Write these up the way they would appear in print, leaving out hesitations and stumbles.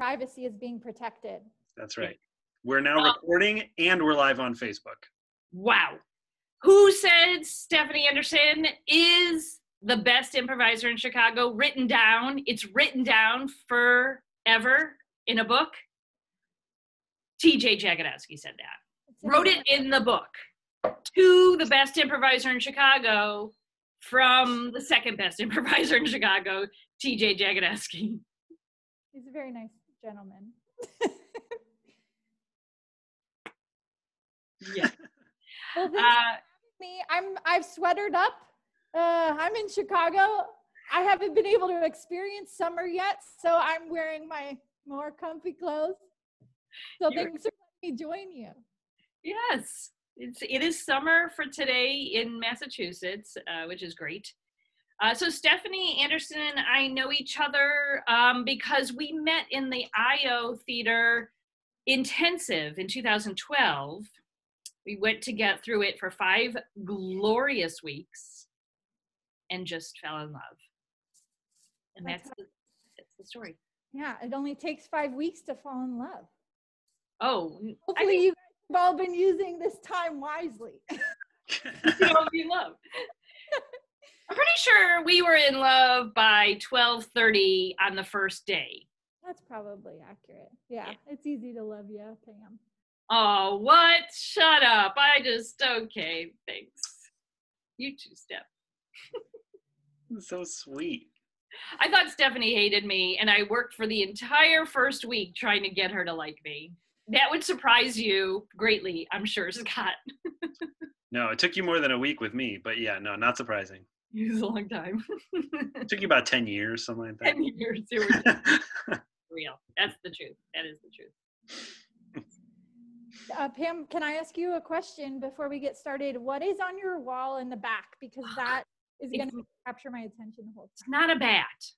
privacy is being protected. That's right. We're now recording and we're live on Facebook. Wow. Who said Stephanie Anderson is the best improviser in Chicago? Written down. It's written down forever in a book. TJ Jagodowski said that. Wrote it in the book. To the best improviser in Chicago from the second best improviser in Chicago, TJ Jagodowski. He's a very nice gentleman. Yeah. Well, thanks for having me. I've sweatered up. I'm in Chicago. I haven't been able to experience summer yet, so I'm wearing my more comfy clothes. So thanks for letting me join you. Yes, it is summer for today in Massachusetts, which is great. So Stephanie Anderson and I know each other because we met in the IO Theater Intensive in 2012. We went to get through it for 5 glorious weeks and just fell in love. And that's the story. Yeah, it only takes 5 weeks to fall in love. Oh, hopefully you guys have all been using this time wisely. You love. I'm pretty sure we were in love by 12:30 on the first day. That's probably accurate. Yeah, it's easy to love you, Pam. Oh, what? Shut up. Okay, thanks. You too, Steph. So sweet. I thought Stephanie hated me, and I worked for the entire first week trying to get her to like me. That would surprise you greatly, I'm sure, Scott. No, it took you more than a week with me, but yeah, no, not surprising. It was a long time. It took you about 10 years, something like that. 10 years. Real. That's the truth. That is the truth. Pam, can I ask you a question before we get started? What is on your wall in the back? Because that is going to capture my attention the whole time. It's not a bat.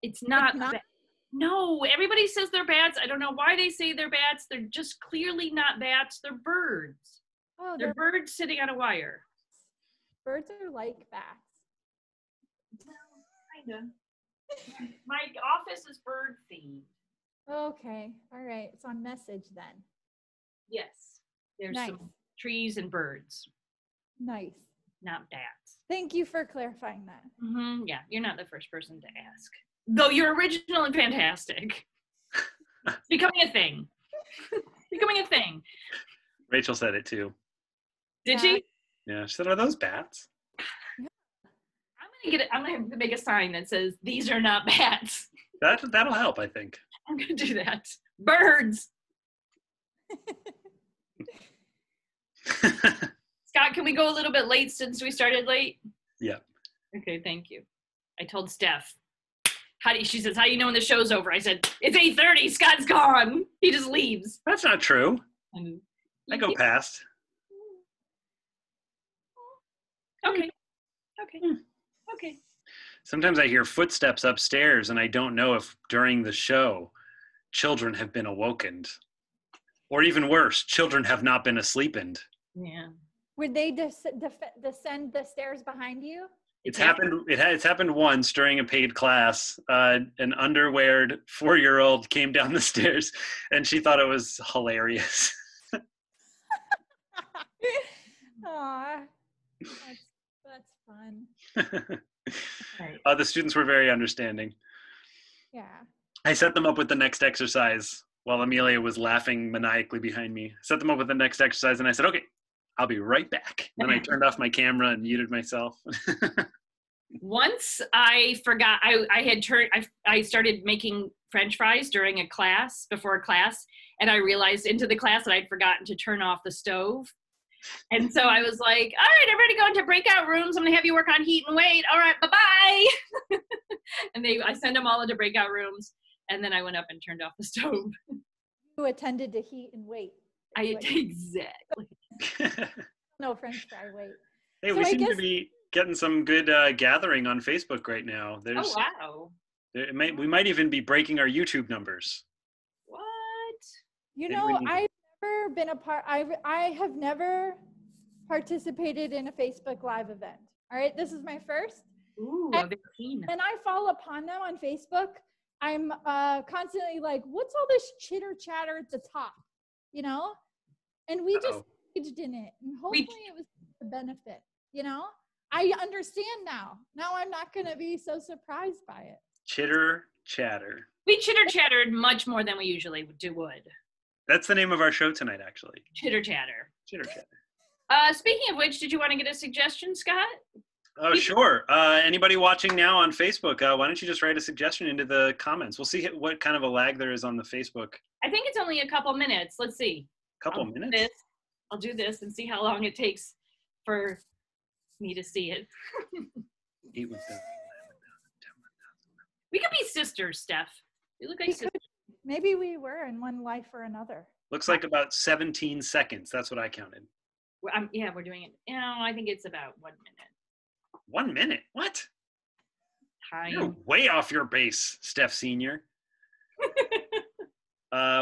It's not a bat. No, everybody says they're bats. I don't know why they say they're bats. They're just clearly not bats. They're birds. Oh, they're birds sitting on a wire. Birds are like bats. Well, kind of. My office is bird themed. Okay. All right. It's on message then. Yes. There's some trees and birds. Nice. Not bats. Thank you for clarifying that. Mm-hmm. Yeah, you're not the first person to ask. Though you're original and fantastic. It's becoming a thing. Becoming a thing. Rachel said it too. Did she? Yeah, she said, "Are those bats?" Yeah. I'm gonna make a sign that says, "These are not bats." That'll help, I think. I'm gonna do that. Birds. Scott, can we go a little bit late since we started late? Yeah. Okay, thank you. I told Steph. She says, how do you know when the show's over? I said, it's 8:30. Scott's gone. He just leaves. That's not true. I go past. Okay. Okay. Sometimes I hear footsteps upstairs and I don't know if during the show children have been awokened. Or even worse, children have not been asleepened. Yeah. Would they descend the stairs behind you? It's happened once during a paid class. An underweared 4-year-old came down the stairs and she thought it was hilarious. Aw, that's fun. The students were very understanding. Yeah. I set them up with the next exercise while Amelia was laughing maniacally behind me. Set them up with the next exercise and I said, okay, I'll be right back. Then I turned off my camera and muted myself. Once I forgot, I started making French fries before a class, and I realized into the class that I'd forgotten to turn off the stove. And so I was like, all right, everybody go into breakout rooms. I'm going to have you work on heat and weight. All right, bye-bye. And I sent them all into breakout rooms, and then I went up and turned off the stove. You attended to heat and weight. Exactly. No French fry weight. Hey, so we seem to be getting some good gathering on Facebook right now. Wow. We might even be breaking our YouTube numbers. What? I've never been a part. I have never participated in a Facebook Live event. All right, this is my first. Ooh, and I fall upon them on Facebook, I'm constantly like, what's all this chitter chatter at the top, you know? And we just engaged in it, and hopefully it was a benefit, you know? I understand now. Now I'm not going to be so surprised by it. Chitter chatter. We chitter chattered much more than we usually would. That's the name of our show tonight, actually. Chitter chatter. Chitter chatter. Speaking of which, did you want to get a suggestion, Scott? Oh, sure. Anybody watching now on Facebook, why don't you just write a suggestion into the comments? We'll see what kind of a lag there is on the Facebook. I think it's only a couple minutes. Let's see. Couple minutes? I'll do this and see how long it takes for me to see it. 8 1,000, 11,000, 10,000. We could be sisters, Steph. We look like sisters. Maybe we were in one life or another. Looks like about 17 seconds. That's what I counted. Yeah, we're doing it. No, I think it's about 1 minute. 1 minute? What? Time. You're way off your base, Steph Senior.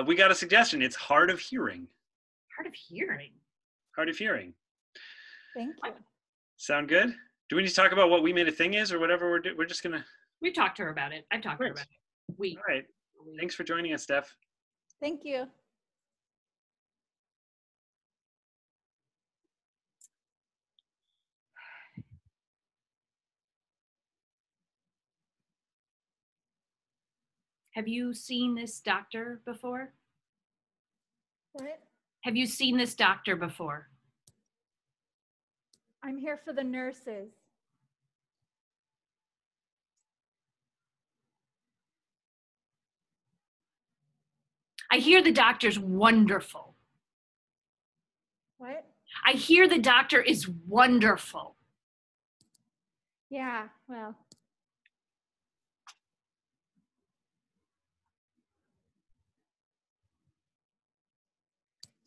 We got a suggestion. It's hard of hearing. Hard of hearing. Hard of hearing. Thank you. Sound good? Do we need to talk about what We Made a Thing is or whatever we're just going to... We've talked to her about it. I've talked to her about it. All right. Thanks for joining us, Steph. Thank you. Have you seen this doctor before? What? Have you seen this doctor before? I'm here for the nurses. I hear the doctor's wonderful. What? I hear the doctor is wonderful. Yeah, well.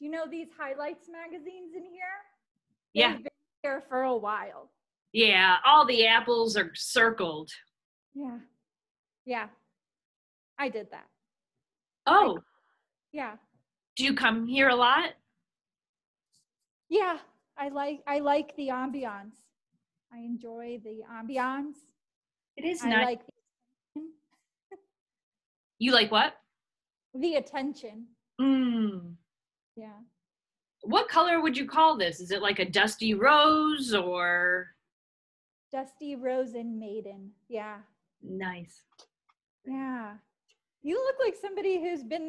You know these highlights magazines in here? Yeah. They've been here for a while. Yeah, all the apples are circled. Yeah. Yeah. I did that. Oh. Yeah. Do you come here a lot? Yeah. I like the ambiance. I enjoy the ambiance. It is I nice. like You like what? the attention. Mm. Yeah. What color would you call this? Is it like a dusty rose or? Dusty Rose and Maiden. Yeah. Nice. Yeah. You look like somebody who's been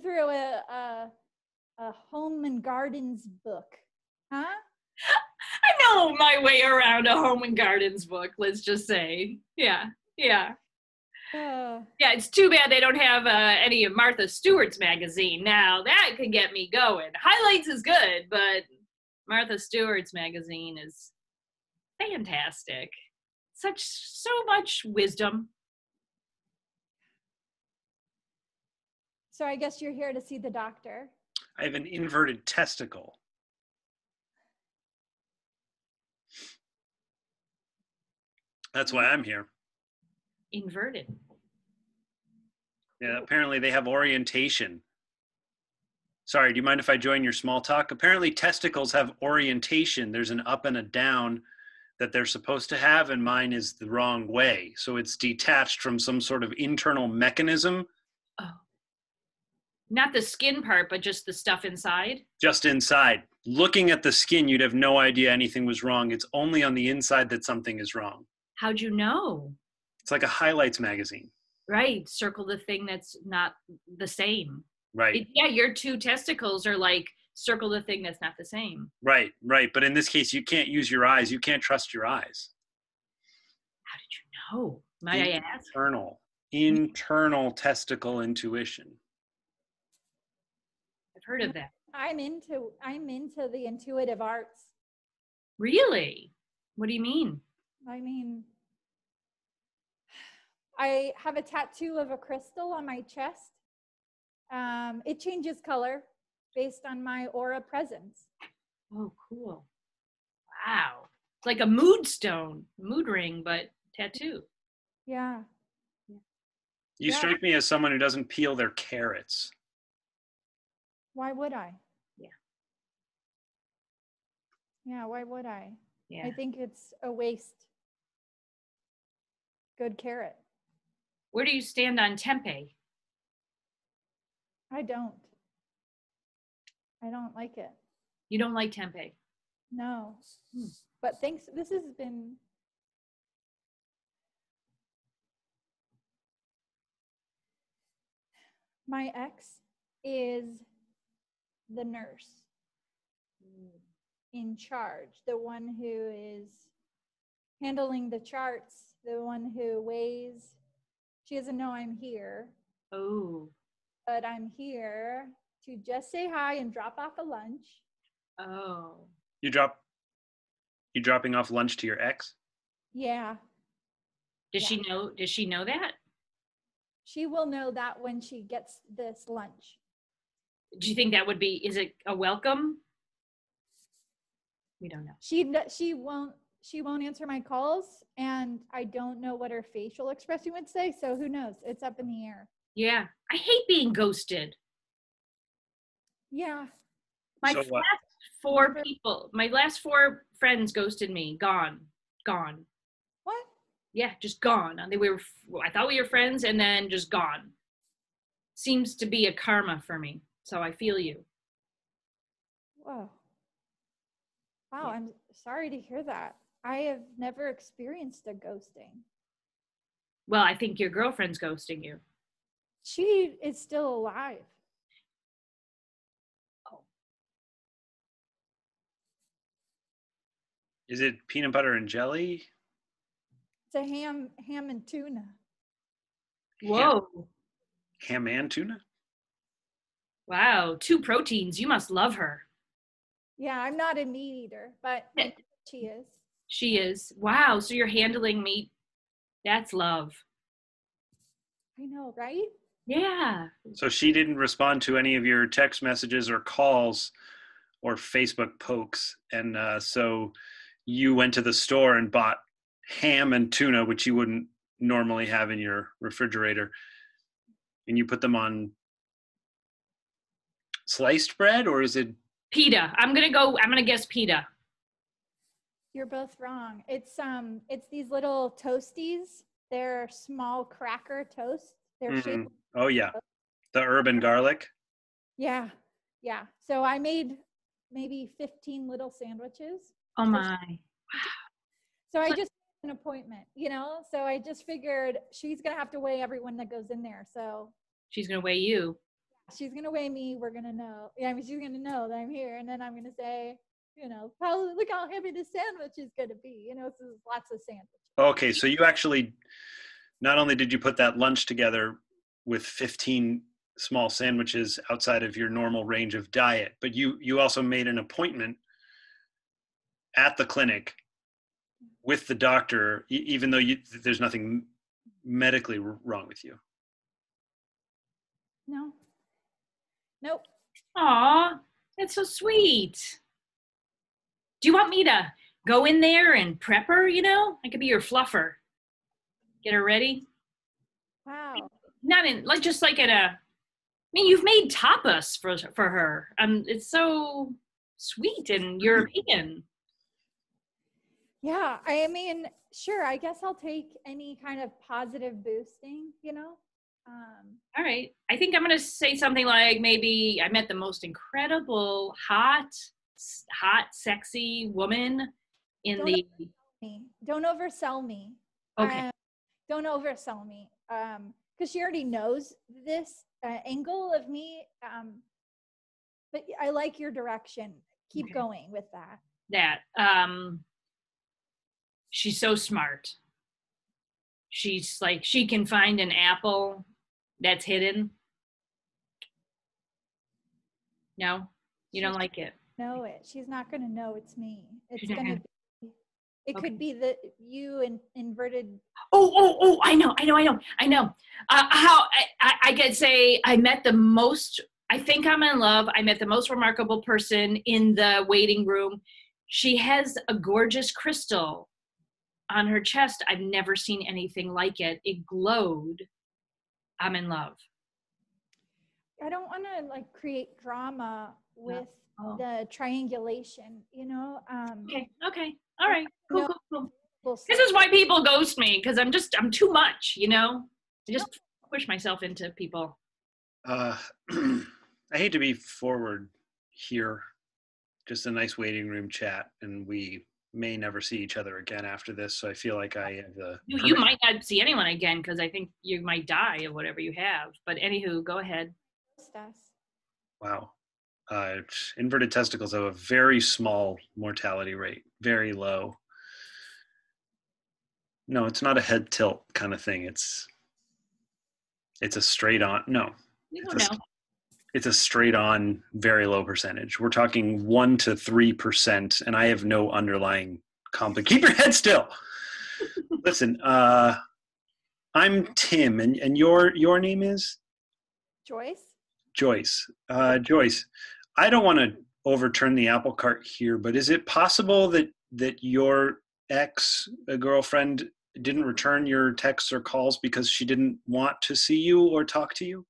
through a home and gardens book. Huh? I know my way around a home and gardens book, let's just say. Yeah. Yeah, it's too bad they don't have any of Martha Stewart's magazine now. That could get me going. Highlights is good, but Martha Stewart's magazine is fantastic. So much wisdom. So I guess you're here to see the doctor. I have an inverted testicle. That's why I'm here. Inverted. Yeah, apparently they have orientation. Sorry, do you mind if I join your small talk? Apparently testicles have orientation. There's an up and a down that they're supposed to have, and mine is the wrong way. So it's detached from some sort of internal mechanism. Oh. Not the skin part, but just the stuff inside? Just inside. Looking at the skin, you'd have no idea anything was wrong. It's only on the inside that something is wrong. How'd you know? It's like a highlights magazine. Right. Circle the thing that's not the same. Right. Yeah, your two testicles are like circle the thing that's not the same. Right. But in this case, you can't use your eyes. You can't trust your eyes. How did you know? Might I ask? Internal testicle intuition. I've heard of that. I'm into the intuitive arts. Really? What do you mean? I mean, I have a tattoo of a crystal on my chest. It changes color based on my aura presence. Oh, cool. Wow. It's like a mood stone, mood ring, but tattoo. Yeah. You strike me as someone who doesn't peel their carrots. Why would I? Yeah. Yeah, why would I? Yeah. I think it's a waste. Good carrot. Where do you stand on tempeh? I don't like it. You don't like tempeh? No. But thanks. This has been. My ex is the nurse in charge, the one who is handling the charts, the one who weighs. She doesn't know I'm here. Oh. But I'm here to just say hi and drop off a lunch. Oh. You dropping off lunch to your ex? Yeah. Does she know that? She will know that when she gets this lunch. Do you think that would be, is it a welcome? We don't know. She won't answer my calls, and I don't know what her facial expression would say, so who knows? It's up in the air. Yeah. I hate being ghosted. Yeah. My last four friends ghosted me. Gone. What? Yeah, just gone. I thought we were friends and then just gone. Seems to be a karma for me. So I feel you. Whoa. Wow, Yeah. I'm sorry to hear that. I have never experienced a ghosting. Well, I think your girlfriend's ghosting you. She is still alive. Oh. Is it peanut butter and jelly? It's a ham and tuna. Whoa. Ham and tuna? Wow. 2 proteins. You must love her. Yeah, I'm not a meat eater, but she is. She is. Wow. So you're handling meat. That's love. I know, right? Yeah. So she didn't respond to any of your text messages or calls or Facebook pokes. And so you went to the store and bought ham and tuna, which you wouldn't normally have in your refrigerator. And you put them on sliced bread, or is it? Pita. I'm going to guess pita. You're both wrong. It's these little toasties. They're small cracker toast. They're shaped. Oh yeah, the urban garlic. Yeah. So I made maybe 15 little sandwiches. Oh my. So I just made an appointment, so I just figured she's going to have to weigh everyone that goes in there. So She's going to weigh you. she's going to weigh me. We're going to know. Yeah, I mean, she's going to know that I'm here. And then I'm going to say, look how heavy this sandwich is going to be. So there's lots of sandwiches. Okay, so you actually, not only did you put that lunch together with 15 small sandwiches outside of your normal range of diet, but you also made an appointment at the clinic with the doctor, even though there's nothing medically wrong with you. No. Nope. Aw, that's so sweet. Do you want me to go in there and prep her, I could be your fluffer. Get her ready? Wow. Not in, just like you've made tapas for her. It's so sweet and European. Yeah, I mean, sure, I guess I'll take any kind of positive boosting, All right. I think I'm going to say something like maybe I met the most incredible, hot, sexy woman in Don't oversell me. Okay. Don't oversell me. Because she already knows this angle of me. But I like your direction. Keep going with that. She's so smart. She's like, she can find an apple that's hidden. No, you don't like it. Know it. She's not going to know it's me. It's She's not going to be. It could be that you inverted. Oh! I know. How I could say I met the most. I think I'm in love. I met the most remarkable person in the waiting room. She has a gorgeous crystal on her chest. I've never seen anything like it. It glowed. I'm in love. I don't want to create drama with the triangulation, Okay. All right. Cool. This is why people ghost me, because I'm too much, I just push myself into people. I hate to be forward here. Just a nice waiting room chat, and we may never see each other again after this. So I feel like I have the. You might not see anyone again because I think you might die of whatever you have. But anywho, go ahead. Wow. Inverted testicles have a very small mortality rate, very low. No, it's not a head tilt kind of thing. It's a straight on. No, We don't know. it's a straight on, very low percentage. We're talking 1 to 3%, and I have no underlying Keep your head still. Listen, I'm Tim, and your name is Joyce. Joyce. Joyce, I don't want to overturn the apple cart here, but is it possible that your girlfriend didn't return your texts or calls because she didn't want to see you or talk to you?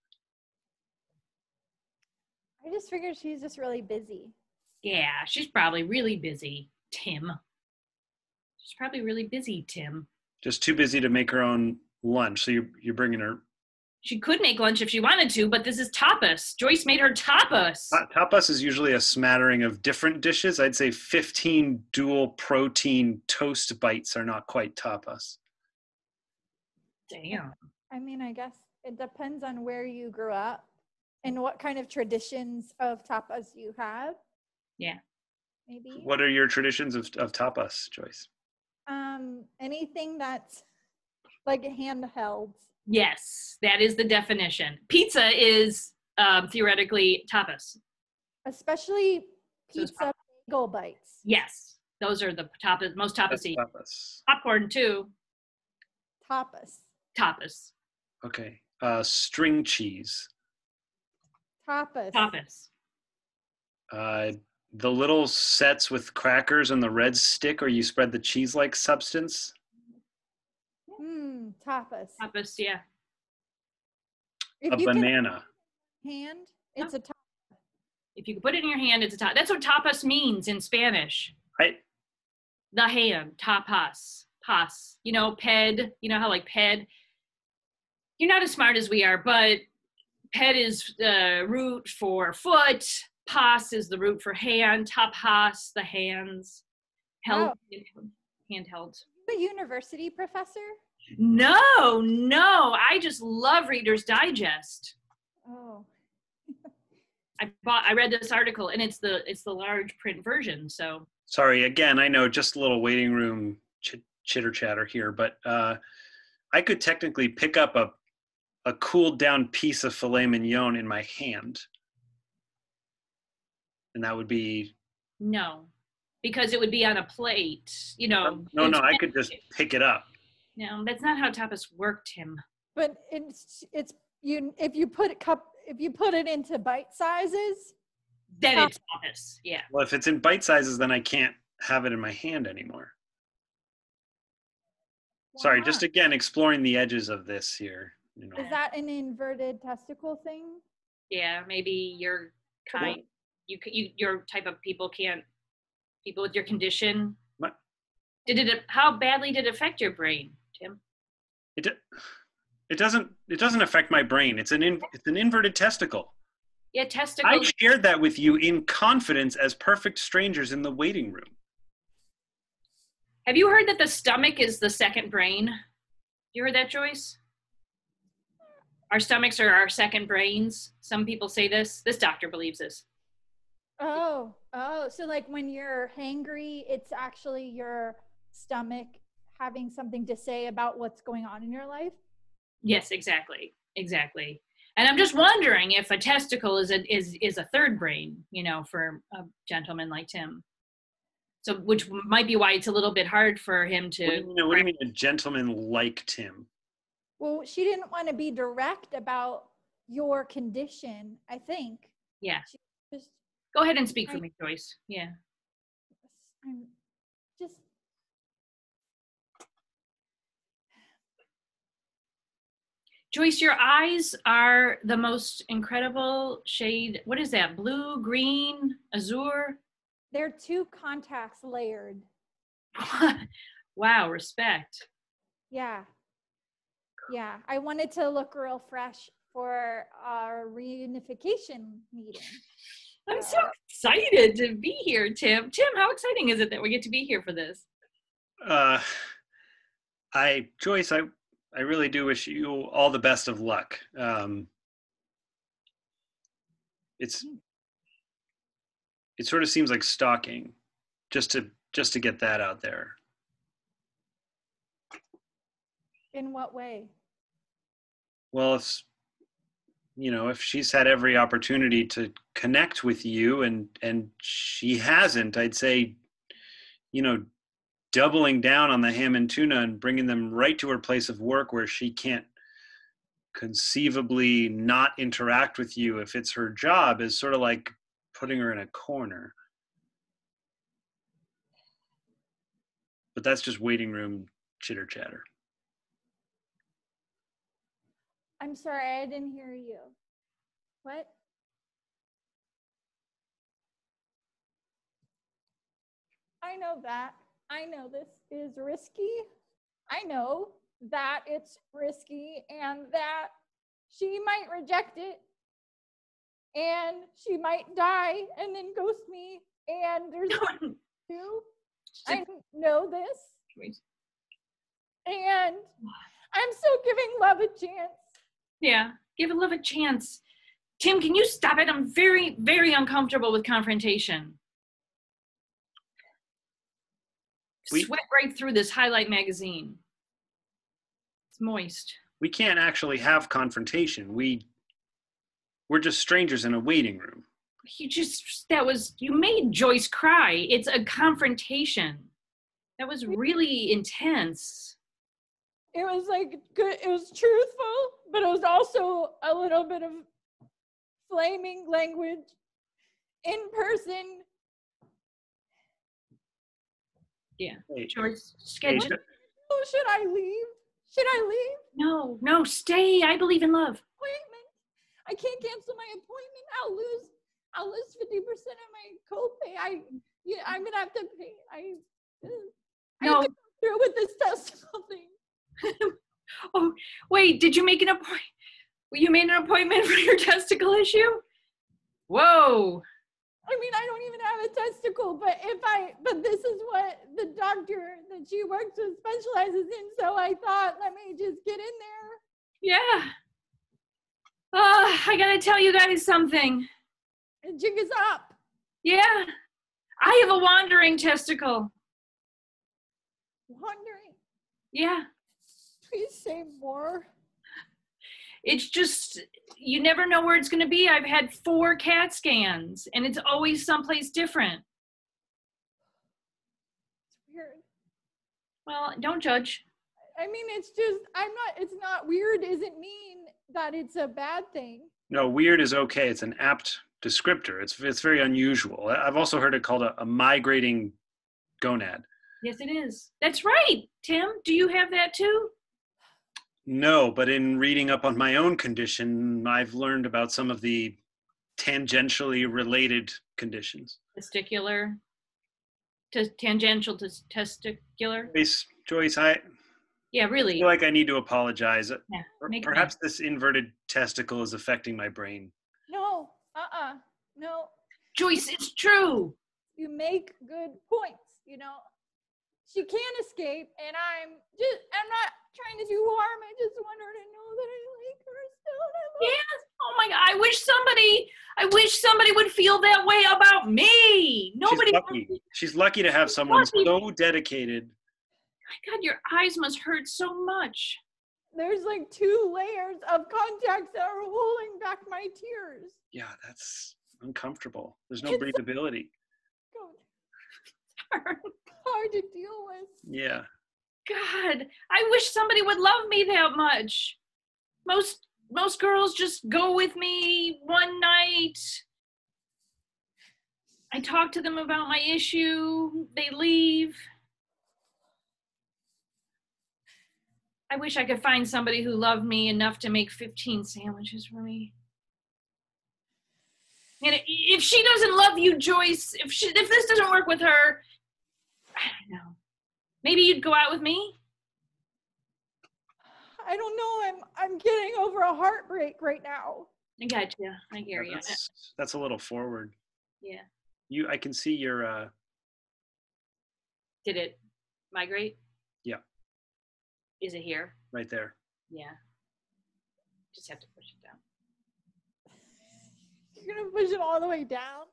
I just figured she's just really busy. Yeah, she's probably really busy, Tim. She's probably really busy, Tim. Just too busy to make her own lunch. So you're bringing her. She could make lunch if she wanted to, but this is tapas. Joyce made her tapas. Tapas is usually a smattering of different dishes. I'd say 15 dual protein toast bites are not quite tapas. Damn. I mean, I guess it depends on where you grew up and what kind of traditions of tapas you have. Yeah. Maybe. What are your traditions of tapas, Joyce? Anything that's like handheld. Yes, that is the definition. Pizza is theoretically tapas. Especially pizza bagel bites. Yes, those are the tapas, most tapasy. Tapas. Popcorn too. Tapas. Okay. String cheese. Tapas. The little sets with crackers and the red stick, or you spread the cheese-like substance. Tapas. Tapas, yeah. If a banana. Hand, it's a tapas. If you can put it in your hand, it's a tapas. That's what tapas means in Spanish. Right. The hand, tapas, pas. You know, ped. You know how like ped. You're not as smart as we are, but ped is the root for foot. Pas is the root for hand. Tapas, the hands. Held, handheld. A university professor? No. I just love Reader's Digest. Oh. I read this article, and it's the large print version. So sorry again. I know, just a little waiting room chitter chatter here, but I could technically pick up a cooled down piece of filet mignon in my hand, and that would be no, because it would be on a plate. You know. No. I could just pick it up. No, that's not how tapas work, Tim. But it's you if you put it into bite sizes, then it's tapas. Yeah. Well, if it's in bite sizes, then I can't have it in my hand anymore. Sorry, just again exploring the edges of this here. You know. Is that an inverted testicle thing? Yeah, maybe your kind. Your type of people with your condition. What? How badly did it affect your brain, Tim? It doesn't affect my brain. It's an inverted testicle. Yeah, testicles. I shared that with you in confidence as perfect strangers in the waiting room. Have you heard that the stomach is the second brain? You heard that, Joyce? Our stomachs are our second brains. Some people say this. This doctor believes this. Oh, so like when you're hangry, it's actually your stomach having something to say about what's going on in your life? Yes, exactly. And I'm just wondering if a testicle is a third brain, you know, for a gentleman like Tim. So, which might be why it's a little bit hard for him to. What do you mean a gentleman like Tim? Well, she didn't want to be direct about your condition, I think. Yeah. She just, go ahead and speak for me, Joyce. Yeah. I'm just. Joyce, your eyes are the most incredible shade. What is that? Blue, green, azure? They're 2 contacts layered. Wow, respect. Yeah. Yeah, I wanted to look real fresh for our reunification meeting. I'm so excited to be here, Tim. Tim, how exciting is it that we get to be here for this? Joyce, I really do wish you all the best of luck. It sort of seems like stalking, just to get that out there. In what way? Well, if she's had every opportunity to connect with you and she hasn't, I'd say, doubling down on the ham and tuna and bringing them right to her place of work where she can't conceivably not interact with you if it's her job is sort of like putting her in a corner. But that's just waiting room chitter chatter. I'm sorry, I didn't hear you. What? I know that. I know this is risky. I know that it's risky and that she might reject it and she might die and then ghost me and there's nothing to do. I know this. And I'm still giving love a chance. Yeah, give love a chance. Tim, can you stop it? I'm very, very uncomfortable with confrontation. Sweat right through this highlight magazine. It's moist. We can't actually have confrontation. We're just strangers in a waiting room. You made Joyce cry. It's a confrontation. That was really intense. It was like good, it was truthful, but it was also a little bit of flaming language in person. Yeah. Hey, Joyce, hey, Should I leave? Should I leave? No, stay. I believe in love. Appointment. I can't cancel my appointment. I'll lose 50% of my copay. I'm gonna have to pay. I have to go through with this testicle thing. Oh, wait, did you make an appointment? You made an appointment for your testicle issue? Whoa. I mean, I don't even have a testicle, but this is what the doctor that she works with specializes in, so I thought, let me just get in there. Yeah. I gotta tell you guys something. The jig is up. Yeah. I have a wandering testicle. Wandering? Yeah. Please say more. It's just, you never know where it's going to be. I've had 4 CAT scans, and it's always someplace different. It's weird. Well, don't judge. I mean, it's not weird doesn't mean that it's a bad thing. No, weird is okay. It's an apt descriptor. It's very unusual. I've also heard it called a migrating gonad. Yes, it is. That's right. Tim, do you have that too? No, but in reading up on my own condition, I've learned about some of the tangentially related conditions. Testicular? Tangential to testicular? Joyce, Yeah, really. I feel like I need to apologize. Yeah, Perhaps this inverted testicle is affecting my brain. No, no. Joyce, it's true. You make good points, She can't escape, and I'm not trying to do harm. I just want her to know that I like her still. Yes. Oh my God. I wish somebody would feel that way about me. Nobody. She's lucky to have someone so dedicated. My God, your eyes must hurt so much. There's like 2 layers of contacts that are holding back my tears. Yeah, that's uncomfortable. There's no breathability. Hard to deal with. Yeah. God, I wish somebody would love me that much. Most girls just go with me one night. I talk to them about my issue. They leave. I wish I could find somebody who loved me enough to make 15 sandwiches for me. And if she doesn't love you, Joyce, if this doesn't work with her, I don't know. Maybe you'd go out with me? I don't know. I'm getting over a heartbreak right now. I got you. I hear you. That's a little forward. Yeah. I can see your. Did it migrate? Yeah. Is it here? Right there. Yeah. Just have to push it down. You're gonna push it all the way down?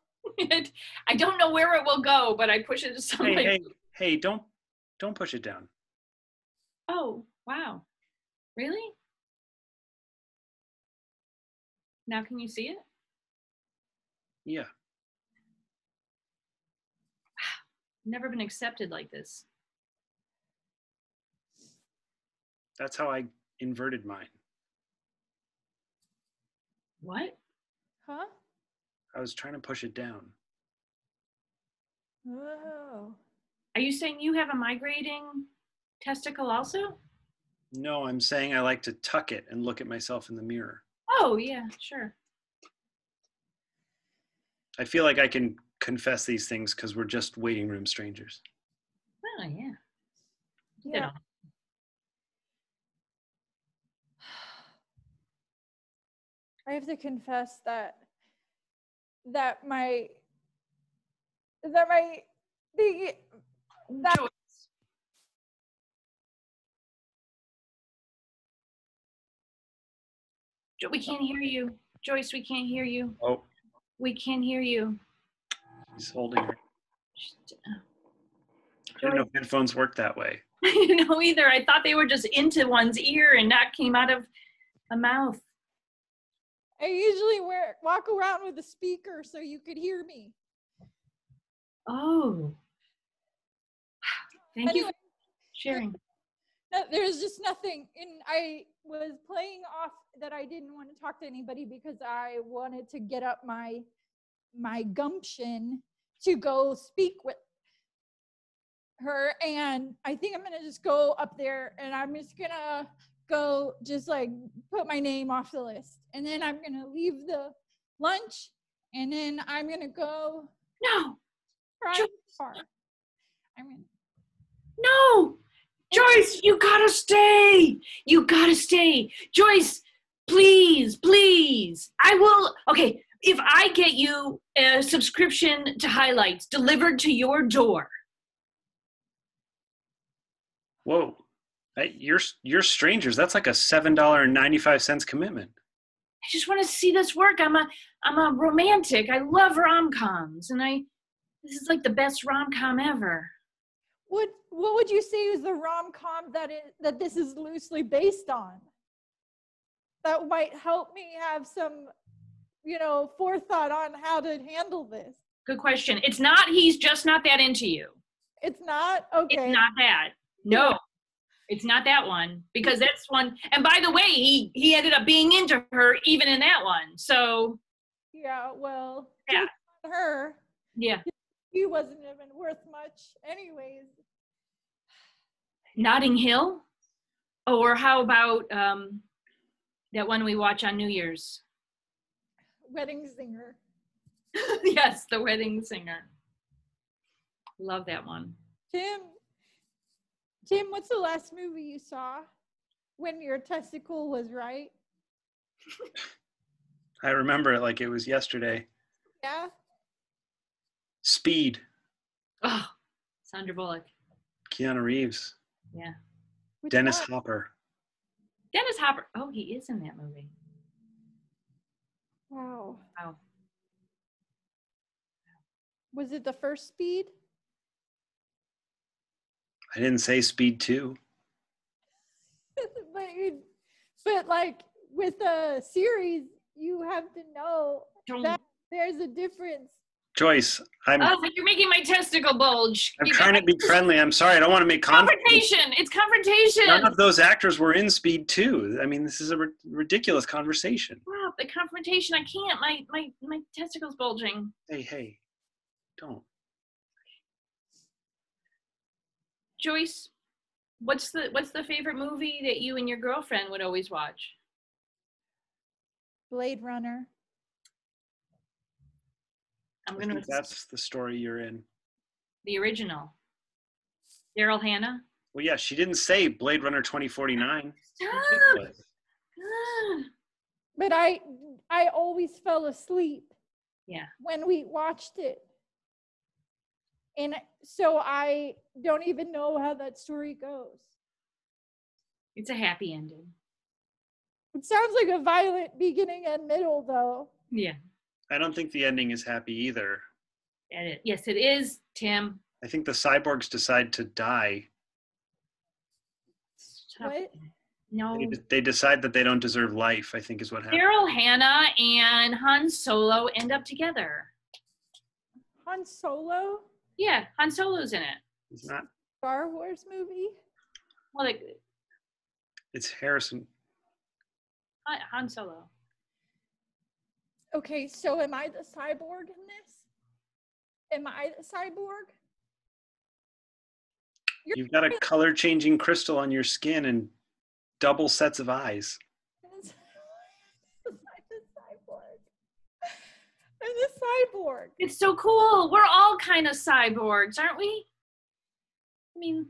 I don't know where it will go, but I push it to something. Hey! Don't push it down. Oh, wow. Really? Now can you see it? Yeah. Never been accepted like this. That's how I inverted mine. What? Huh? I was trying to push it down. Oh. Are you saying you have a migrating testicle also? No, I'm saying I like to tuck it and look at myself in the mirror. Oh, yeah, sure. I feel like I can confess these things because we're just waiting room strangers. Oh, yeah. Yeah. I have to confess that We can't hear you. Joyce, we can't hear you. Oh. We can't hear you. He's holding her. I didn't know if headphones work that way. I didn't know either. I thought they were just into one's ear and not came out of a mouth. I usually walk around with a speaker so you could hear me. Oh. Thank you for sharing. There's just nothing. And I was playing off that I didn't want to talk to anybody because I wanted to get up my gumption to go speak with her. And I think I'm going to just go up there and I'm just going to go just like put my name off the list. And then I'm going to leave the lunch and then I'm going to go. No. Far. No. Joyce, you gotta stay. You gotta stay. Joyce, please, please. I will. Okay, if I get you a subscription to Highlights delivered to your door. Whoa. You're strangers. That's like a $7.95 commitment. I just want to see this work. I'm a romantic. I love rom-coms, and this is like the best rom-com ever. What would you say is the rom-com that this is loosely based on? That might help me have some, forethought on how to handle this. Good question. It's not. He's just not that into you. It's not? Okay. It's not that. No. It's not that one, because that's one. And by the way, he ended up being into her even in that one. So. Yeah. Well. Yeah. Her. Yeah. He wasn't even worth much, anyways. Notting Hill, or how about that one we watch on New Year's? Wedding Singer. Yes, The Wedding Singer. Love that one. Tim, what's the last movie you saw when your testicle was right? I remember it like it was yesterday. Yeah? Speed. Oh, Sandra Bullock. Keanu Reeves. Yeah. Dennis Hopper. Dennis Hopper. Oh, he is in that movie. Wow. Wow. Was it the first Speed? I didn't say Speed 2. but like with a series, you have to know that there's a difference. Joyce, you're making my testicle bulge. I'm trying to be friendly. I'm sorry. I don't want to make confrontation. It's confrontation. None of those actors were in Speed 2. I mean, this is a ridiculous conversation. Wow, the confrontation. I can't. My testicles bulging. Hey, don't. Joyce, what's the favorite movie that you and your girlfriend would always watch? Blade Runner. I think that's the story you're in. The original. Daryl Hannah? Well, yeah, she didn't say Blade Runner 2049. Stop. But I always fell asleep Yeah. when we watched it. And so I don't even know how that story goes. It's a happy ending. It sounds like a violent beginning and middle, though. Yeah. I don't think the ending is happy either. Yes, it is, Tim. I think the cyborgs decide to die. Stop. What? No. They decide that they don't deserve life, I think is what happened. Daryl Hannah and Han Solo end up together. Han Solo? Yeah, Han Solo's in it. It's not. Star Wars movie? Well, like It's Harrison. Han Solo. Okay, so am I the cyborg in this? Am I the cyborg? You've got a color-changing crystal on your skin and double sets of eyes. I'm the cyborg. I'm the cyborg. It's so cool. We're all kind of cyborgs, aren't we? I mean,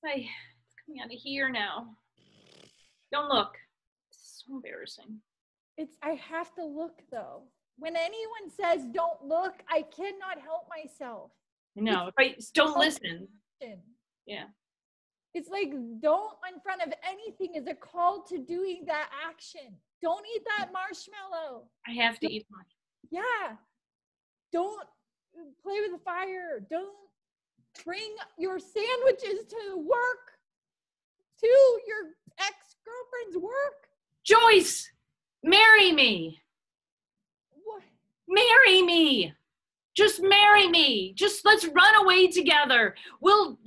it's coming out of here now. Don't look. It's so embarrassing. I have to look though. When anyone says don't look, I cannot help myself. No, if I don't listen. Yeah. It's like don't in front of anything is a call to doing that action. Don't eat that marshmallow. I have to eat mine. Yeah. Don't play with the fire. Don't bring your sandwiches to work, to your ex-girlfriend's work. Joyce, marry me. What? Marry me. Just marry me. Just let's run away together. We'll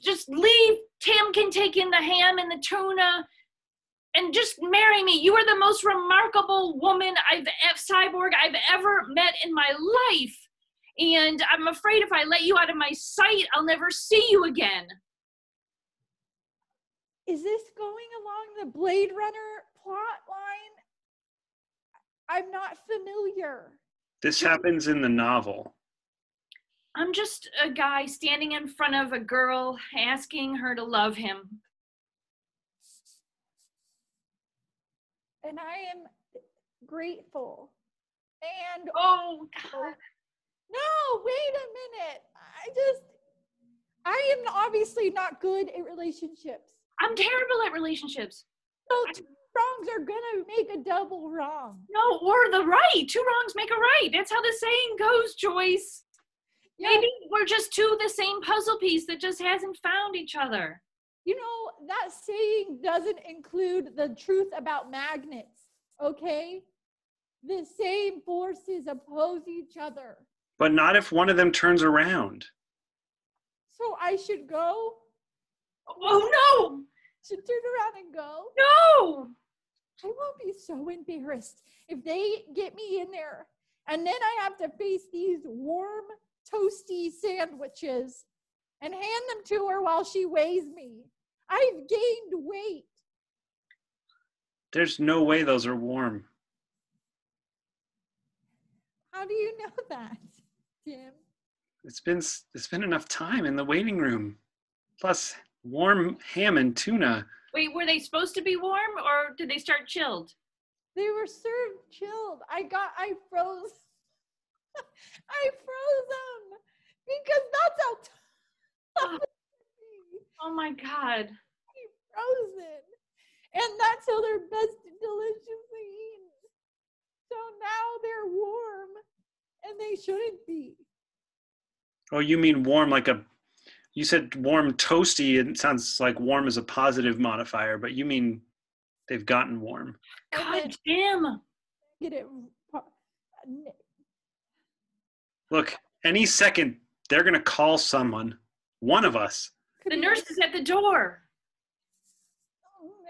just leave. Tim can take in the ham and the tuna and just marry me. You are the most remarkable woman cyborg I've ever met in my life. And I'm afraid if I let you out of my sight, I'll never see you again. Is this going along the Blade Runner plot line? I'm not familiar. This happens in the novel. I'm just a guy standing in front of a girl asking her to love him. And I am grateful. And oh God. No, wait a minute. I am obviously not good at relationships. I'm terrible at relationships. So two wrongs are gonna make a double wrong. No, or the right. Two wrongs make a right. That's how the saying goes, Joyce. Yeah. Maybe we're just two of the same puzzle piece that just hasn't found each other. You know, that saying doesn't include the truth about magnets, okay? The same forces oppose each other. But not if one of them turns around. So I should go? Oh, no! Should turn around and go? No! I will be so embarrassed if they get me in there and then I have to face these warm, toasty sandwiches and hand them to her while she weighs me. I've gained weight. There's no way those are warm. How do you know that, Tim? It's been enough time in the waiting room. Plus, warm ham and tuna. Wait, were they supposed to be warm or did they start chilled? They were served chilled. I froze. I froze them because that's how tough it can be. Oh my God. Frozen. And that's how they're best deliciously eaten. So now they're warm and they shouldn't be. Oh, you mean warm like you said warm toasty. It sounds like warm is a positive modifier, but you mean they've gotten warm. God damn. Get it. Look, any second, they're going to call someone. One of us. The nurse is at the door.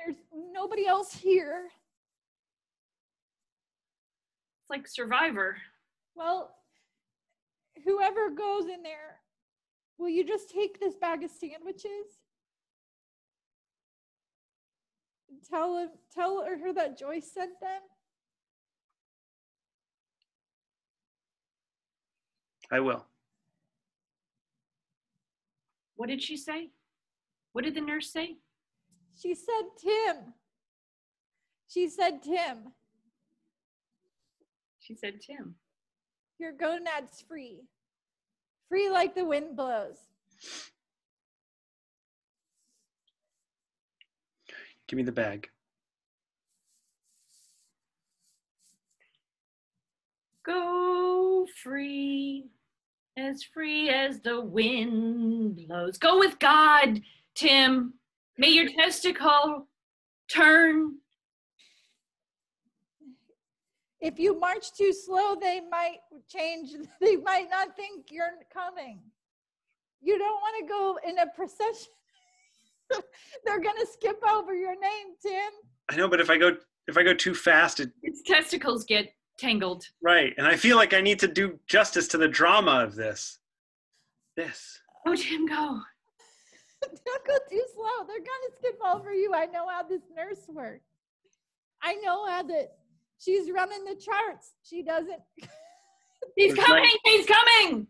There's nobody else here. It's like Survivor. Well, whoever goes in there, will you just take this bag of sandwiches? Tell her that Joyce sent them. I will. What did she say? What did the nurse say? She said, Tim. She said, Tim, She said, Tim. your gonad's free. Free like the wind blows. Give me the bag. Go free as the wind blows. Go with God, Tim. May your testicle turn. If you march too slow, they might change. They might not think you're coming. You don't want to go in a procession. They're going to skip over your name, Tim. I know, but if I go too fast, Its testicles get tangled. right. And I feel like I need to do justice to the drama of this. Oh, Tim, go. Don't go too slow. They're going to skip over you. I know how this nurse works. I know how she's running the charts. She doesn't. He's coming. He's coming.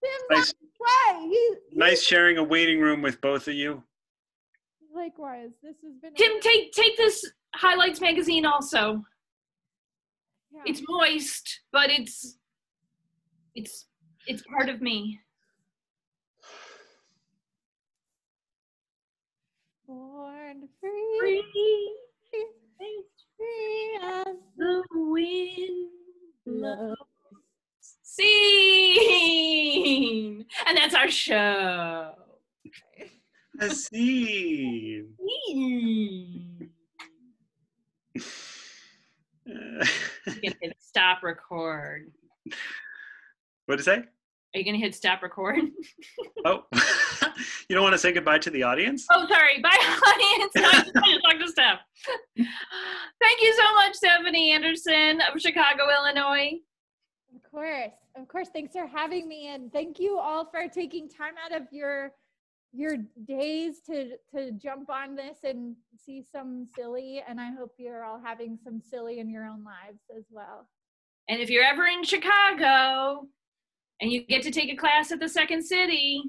Tim's on his way. Nice sharing a waiting room with both of you. Likewise, this has been. Tim, take this highlights magazine also. Yeah. It's moist, but it's part of me. Born free, free as the wind blows. Scene! And that's our show. A scene. You can hit stop record. What'd you say? Are you gonna hit stop record? Oh, you don't want to say goodbye to the audience? Oh, sorry. Bye, audience. I just talked to Steph. Thank you so much, Stephanie Anderson of Chicago, Illinois. Of course. Thanks for having me, and thank you all for taking time out of your days to jump on this and see some silly. And I hope you're all having some silly in your own lives as well. And if you're ever in Chicago and you get to take a class at the Second City,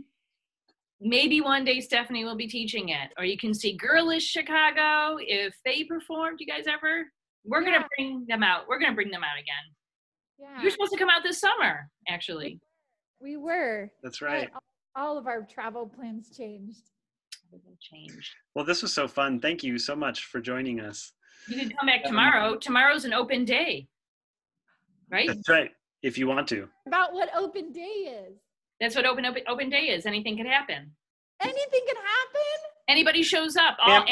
maybe one day Stephanie will be teaching it. Or you can see Girlish Chicago if they performed. You guys ever? We're going to bring them out. We're going to bring them out again. Yeah. You're supposed to come out this summer, actually. We were. That's right. All of our travel plans changed. Well, this was so fun. Thank you so much for joining us. You can come back tomorrow. Tomorrow's an open day, right? That's right, if you want to. About what open day is. That's what open day is. Anything can happen. Anything can happen? Anybody shows up. All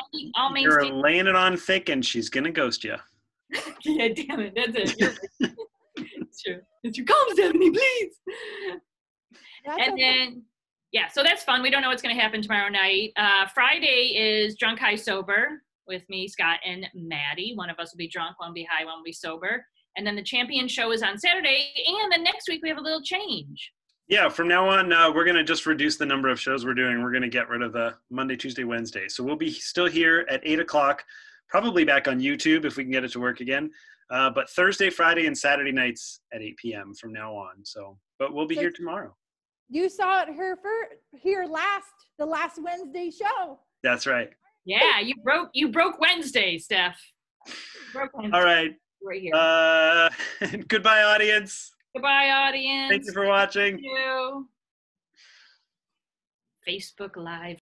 main You're stage. laying it on thick and she's going to ghost you. Yeah, damn it. That's it. It's true. It's true. Come, Stephanie, please. So that's fun. We don't know what's going to happen tomorrow night. Friday is Drunk High Sober with me, Scott, and Maddie. One of us will be drunk, one will be high, one will be sober. And then the champion show is on Saturday. And then next week we have a little change. Yeah, from now on, we're going to just reduce the number of shows we're doing. We're going to get rid of the Monday, Tuesday, Wednesday. So we'll be still here at 8 o'clock, probably back on YouTube if we can get it to work again. But Thursday, Friday, and Saturday nights at 8 p.m. from now on. But we'll be here tomorrow. You saw it here the last Wednesday show. That's right. Yeah, you broke Wednesday, Steph. All right. Right here. Goodbye, audience. Goodbye, audience. Thank you for watching. Thank you. Facebook Live.